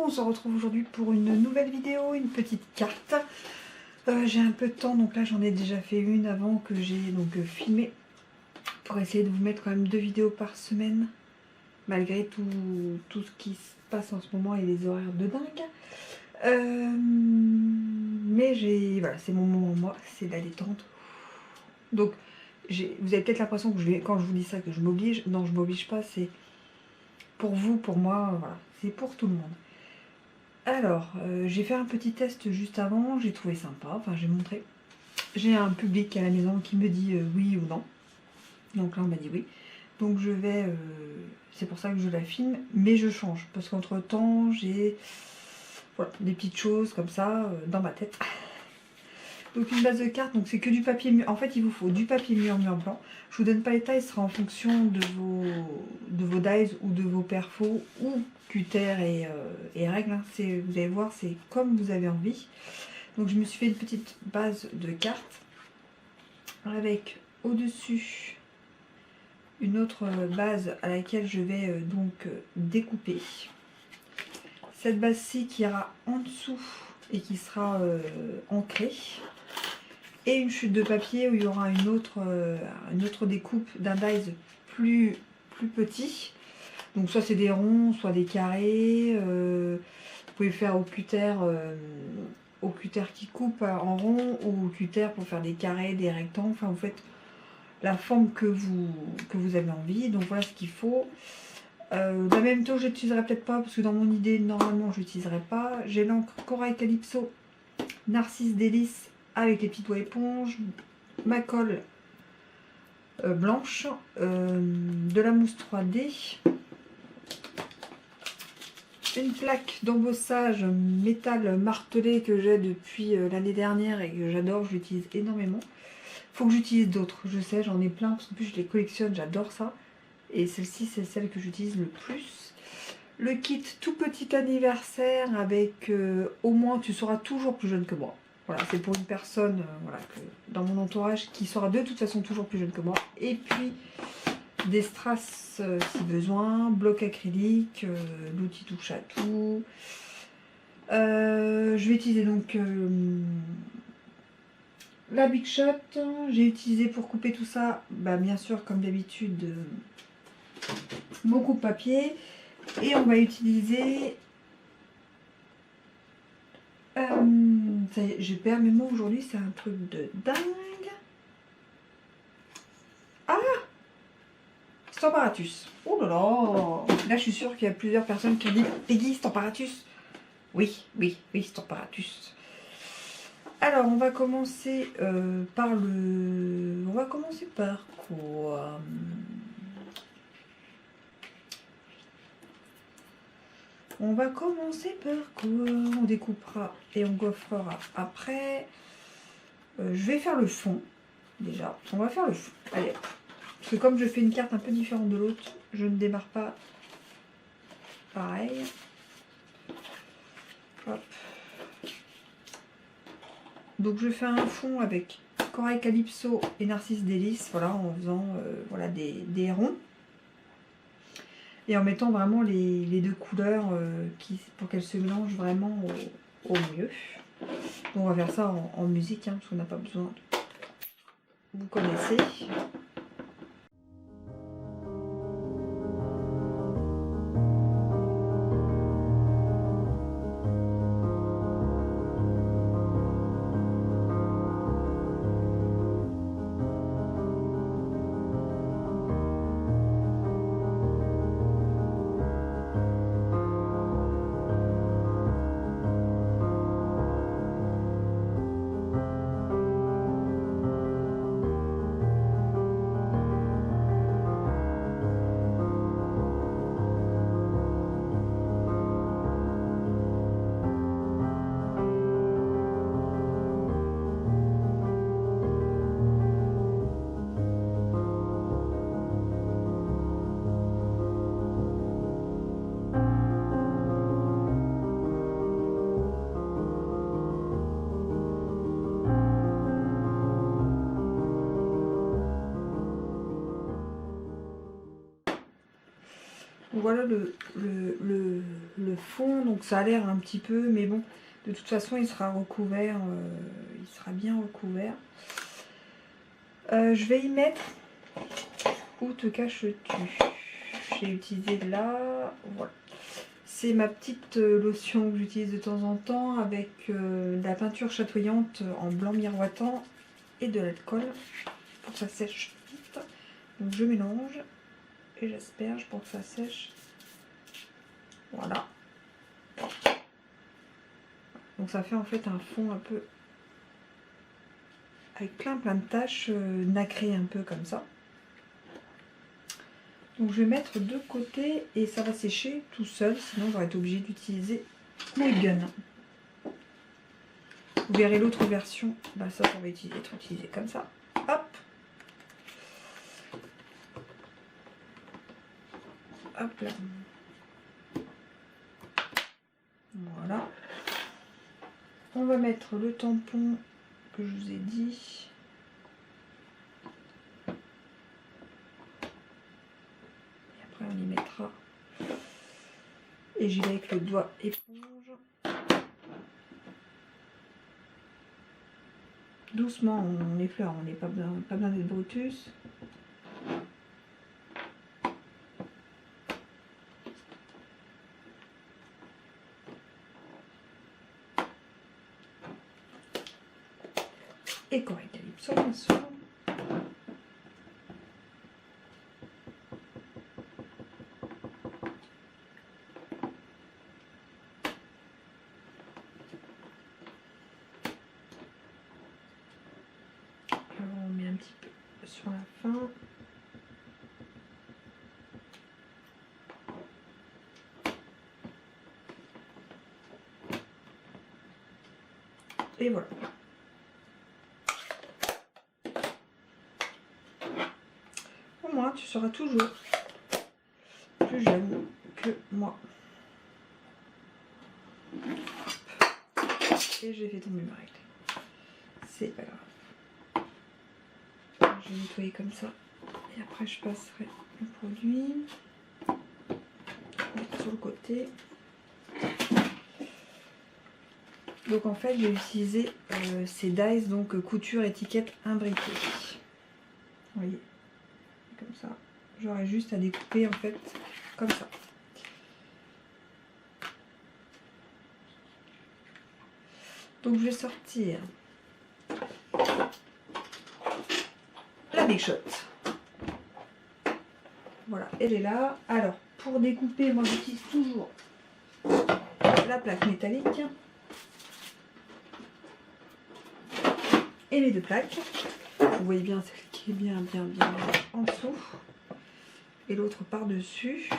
on se retrouve aujourd'hui pour une nouvelle vidéo, une petite carte. J'ai un peu de temps, donc là j'en ai déjà fait une avant que j'ai donc filmé pour essayer de vous mettre quand même 2 vidéos par semaine, malgré tout ce qui se passe en ce moment et les horaires de dingue. Mais voilà, c'est mon moment, moi, c'est la détente. Donc vous avez peut-être l'impression que quand je vous dis ça, que je m'oblige. Non, je m'oblige pas, c'est pour vous, pour moi, voilà, c'est pour tout le monde. Alors, j'ai fait un petit test juste avant, j'ai trouvé sympa, enfin j'ai montré. J'ai un public à la maison qui me dit oui ou non. Donc là on m'a dit oui. Donc je vais, c'est pour ça que je la filme, mais je change. Parce qu'entre temps j'ai voilà, des petites choses comme ça dans ma tête. Donc une base de cartes, donc c'est que du papier mûr. En fait il vous faut du papier mûr blanc. Je vous donne pas les tailles, ce sera en fonction de vos dies ou de vos perfos ou cutter et règles. Hein. Vous allez voir, c'est comme vous avez envie. Donc je me suis fait une petite base de cartes avec au-dessus une autre base à laquelle je vais donc découper. Cette base-ci qui ira en dessous et qui sera ancrée. Et une chute de papier où il y aura une autre découpe d'un dies plus petit. Donc soit c'est des ronds, soit des carrés. Vous pouvez faire au cutter qui coupe en rond ou au cutter pour faire des carrés, des rectangles. Enfin vous faites la forme que vous avez envie. Donc voilà ce qu'il faut. La même taux je n'utiliserai peut-être pas parce que dans mon idée normalement je n'utiliserai pas. J'ai l'encre Corail Calypso Narcisse Délice avec les petits doigts éponges, ma colle blanche, de la mousse 3D, une plaque d'embossage métal martelé que j'ai depuis l'année dernière et que j'adore, je l'utilise énormément. Faut que j'utilise d'autres, je sais, j'en ai plein parce qu'en plus je les collectionne, j'adore ça. Et celle-ci, c'est celle que j'utilise le plus. Le kit tout petit anniversaire avec au moins tu seras toujours plus jeune que moi. Voilà, c'est pour une personne voilà, dans mon entourage qui sera de toute façon toujours plus jeune que moi. Et puis des strass si besoin, bloc acrylique, l'outil touche à tout. Je vais utiliser donc la Big Shot. J'ai utilisé pour couper tout ça, bah, bien sûr comme d'habitude, mon coupe-papier. Et on va utiliser... ça y est, je perds mes mots aujourd'hui, c'est un truc de dingue. Ah, Stamparatus. Oh là là. Là, je suis sûre qu'il y a plusieurs personnes qui ont dit Peggy, Stamparatus. Oui, Stamparatus. Alors, on va commencer par le... On va commencer par quoi? On va commencer par quoi? On découpera et on gaufrera après. Je vais faire le fond, déjà. On va faire le fond. Allez. Parce que comme je fais une carte un peu différente de l'autre, je ne démarre pas pareil. Hop. Donc je fais un fond avec Corail Calypso et Narcisse Délice, voilà, en faisant voilà, des ronds. Et en mettant vraiment les deux couleurs pour qu'elles se mélangent vraiment au mieux. Donc on va faire ça en musique, hein, parce qu'on n'a pas besoin de... Vous connaissez. Voilà le fond, donc ça a l'air un petit peu, mais bon, de toute façon il sera recouvert, il sera bien recouvert. Je vais y mettre, où te caches-tu? J'ai utilisé là, voilà. C'est ma petite lotion que j'utilise de temps en temps avec de la peinture chatoyante en blanc miroitant et de l'alcool pour que ça sèche vite. Donc je mélange et j'asperge pour que ça sèche. Voilà. Donc ça fait en fait un fond un peu avec plein de taches nacrées un peu comme ça. Donc je vais mettre de côté et ça va sécher tout seul, sinon j'aurais été obligée d'utiliser mon gun. Vous verrez l'autre version, bah ça va être utilisé comme ça. Hop. Hop là. Voilà. On va mettre le tampon que je vous ai dit. Et après on y mettra. Et j'y vais avec le doigt éponge. Doucement, on effleure, on n'est pas bien d'être Brutus. Et correct, sur le pinceau. Alors on met un petit peu sur la fin. Et voilà. Au moins, tu seras toujours plus jeune que moi. Et j'ai fait tomber ma règle. C'est pas grave. Je vais nettoyer comme ça. Et après, je passerai le produit. Sur le côté. Donc en fait, j'ai utilisé ces dies, donc couture étiquette imbriquée. Vous voyez, comme ça. J'aurais juste à découper en fait comme ça. Donc je vais sortir la Big Shot. Voilà, elle est là. Alors, pour découper, moi j'utilise toujours la plaque métallique et les deux plaques. Vous voyez bien celle qui est bien en dessous et l'autre par-dessus.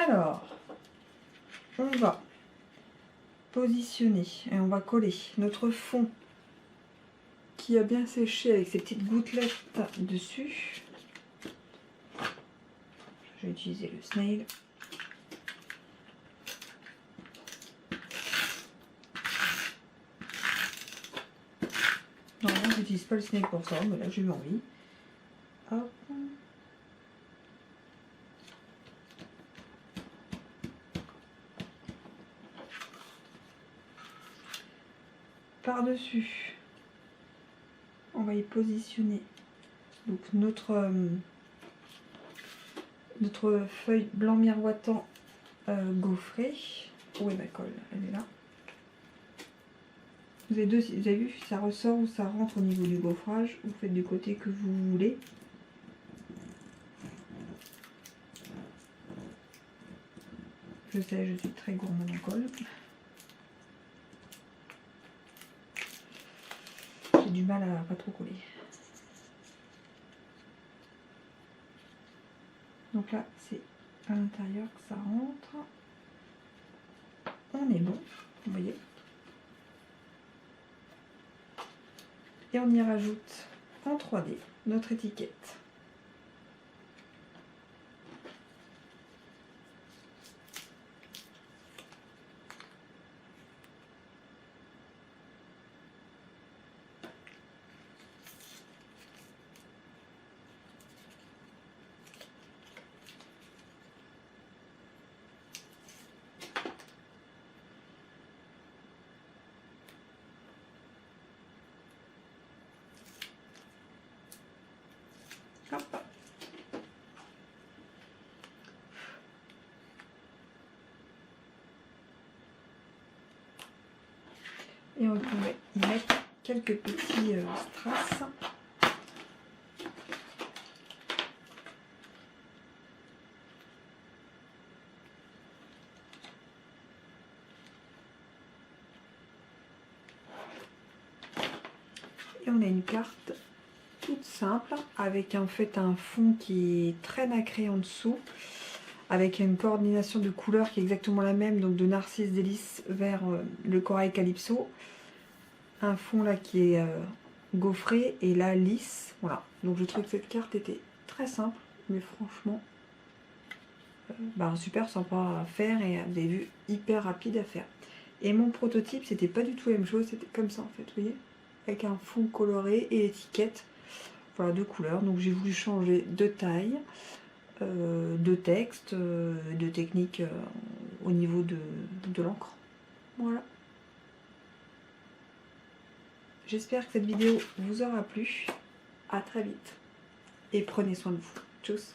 Alors, on va positionner et on va coller notre fond qui a bien séché avec ces petites gouttelettes dessus. Je vais utiliser le snail. Normalement, je n'utilise pas le snail pour ça, mais là j'ai eu envie. Hop. Par-dessus, on va y positionner donc notre feuille blanc miroitant gaufrée. Où est ma colle? Elle est là. Vous avez vu si ça ressort ou ça rentre au niveau du gaufrage. Vous faites du côté que vous voulez. Je sais, je suis très gourmande en colle. J'ai du mal à pas trop coller. Donc là, c'est à l'intérieur que ça rentre. On est bon, vous voyez. Et on y rajoute en 3D notre étiquette. Hop. Et on pourrait y mettre quelques petits strass. Et on a une carte toute simple avec en fait un fond qui est très nacré en dessous, avec une coordination de couleurs qui est exactement la même, donc de Narcisse Délice vers le corail Calypso. Un fond là qui est gaufré et là lisse. Voilà, donc je trouve que cette carte était très simple, mais franchement super sympa à faire et vous avez vu, hyper rapide à faire. Et mon prototype, c'était pas du tout la même chose, c'était comme ça en fait, vous voyez, avec un fond coloré et l'étiquette, voilà, de couleurs. Donc j'ai voulu changer de taille, de texte, de technique au niveau de l'encre. Voilà. J'espère que cette vidéo vous aura plu. À très vite et prenez soin de vous. Tchuss.